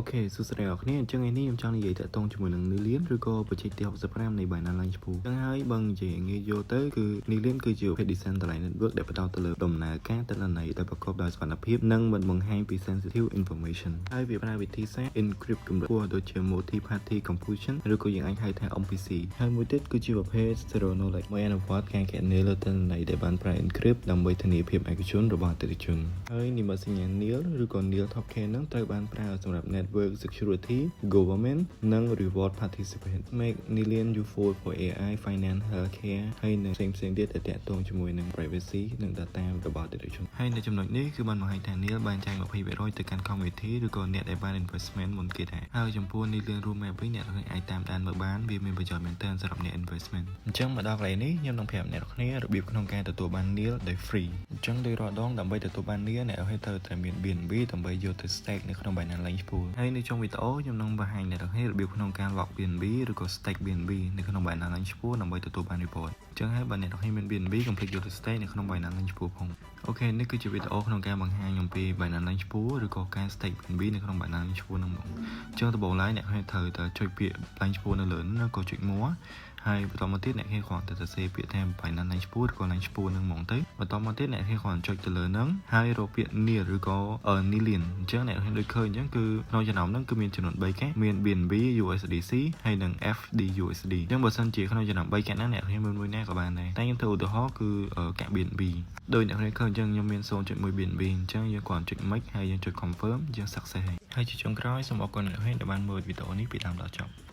Ok, សួស្តីអ្នកគ្នាអញ្ចឹងថ្ងៃនេះខ្ញុំចង់និយាយតាក់ទងជាមួយនឹងនីលៀនឬក៏បច្ចេកទេស65នៃ Binance Line ចំពោះអញ្ចឹងហើយបើនិយាយងាយយល់ទៅគឺនីលៀនគឺជាប្រភេទ Decentralized Network ដែលផ្ដោតទៅលើដំណើរការទិន្នន័យដែលប្រកបដោយសុវត្ថិភាពនិងមិនបង្ហាញពី sensitive information ហើយវាប្រើវិធីសាស្ត្រ encrypt កម្រិតខ្ពស់ដូចជា multi party computation ឬក៏យើងអាចហៅថា MPC ហើយមួយទៀតគឺជាប្រភេទ zero knowledge មួយអនុវត្តការគណនាលើទិន្នន័យដែលបានប្រើ encrypt ដើម្បីធានាភាពឯកជនរបស់អតិថិជនហើយនិមិត្តសញ្ញា NIL ឬក៏ NIL Top K ហ្នឹងត្រូវបានប្រើសម្រាប់ network security government និង reward participant make Nilian useful for AI finance healthcare ហើយនិងផ្សេងៗទៀតដែលតាក់ទងជាមួយនឹង privacy និង data របស់អតិថិជនហើយនៅចំណុចនេះគឺបានបង្ហាញថា NIL បានចែក 20% ទៅកាន់ community ឬក៏អ្នកដែលបាន investment មុនគេដែរហើយចំពោះ Nilian roadmap វិញអ្នកនរគ្នាអាចតាមដានមើលបានវាមានប្រយោជន៍មែនទែនសម្រាប់អ្នក investment អញ្ចឹងមកដល់កន្លែងនេះខ្ញុំនឹងប្រាប់អ្នកនរគ្នារបៀបក្នុងការទទួលបាន NIL ដោយ free អញ្ចឹងដោយរាល់ដងដើម្បីទទួលបាន NIL អ្នកនរគ្នាត្រូវតែមាន BNB ដើម្បីយកទៅ stake នៅក្នុង Binance Line Pool ហើយនៅក្នុងវីដេអូខ្ញុំនឹងបង្ហាញអ្នកនរគ្នារបៀបក្នុងការ lock BNB ឬក៏ stake BNB នៅក្នុង Binance Line Pool ដើម្បីទទួលបាន reward អញ្ចឹងហើយបើអ្នកនរគ្នាមាន BNB កុំភ្លេចយកទៅ stake នៅក្នុង Binance Line Pool ផងអូខេនេះគឺជាវីដេអូក្នុងការបង្ហាញអំពី Binance Line Pool ឬក៏ការ stake BNB នៅក្នុង Binance Line Pool ហ្នឹងមកអញ្ចឹងដំបូងឡើយអ្នកគ្នាត្រូវតែចុចពាក្យ Line Pool នៅលើហ្នឹងក៏ចុច more ហើយបន្តមកទៀតអ្នកគ្នាគ្រាន់តែសរសេរពាក្យថា Binance Line Pool ឬក៏ Line Pool ហ្នឹងហ្មងទៅបន្តមកទៀតអ្នកគ្នាគ្រាន់ចុចទៅលើហ្នឹងហើយរកពាក្យ NIL ឬក៏ Nilian អញ្ចឹងអ្នកគ្នាដូចឃើញអញ្ចឹងគឺក្នុងចំណោមហ្នឹងគឺមានចំនួន3កាសមាន BNB USDC ហើយនិង FDUSD អញ្ចឹងបើសិនជាក្នុងចំណោម3កាសហ្នឹងអ្នកគ្នាមានមួយណាក៏បានដែរតែខ្ញុំធ្វើឧទាហរណ៍គឺកាក់ BNB ដោយអ្នកគ្នាឃើញអញ្ចឹងខ្ញុំមាន 0.1 BNB អញ្ចឹងយើងគ្រាន់ចុច Make ហើយយើងចុច Confirm យើង Success ហើយជាចុងក្រោយសូមអរគុណអ្នកគ្នាដែលបានមើលវីដេអូនេះពីដើមដល់ចប់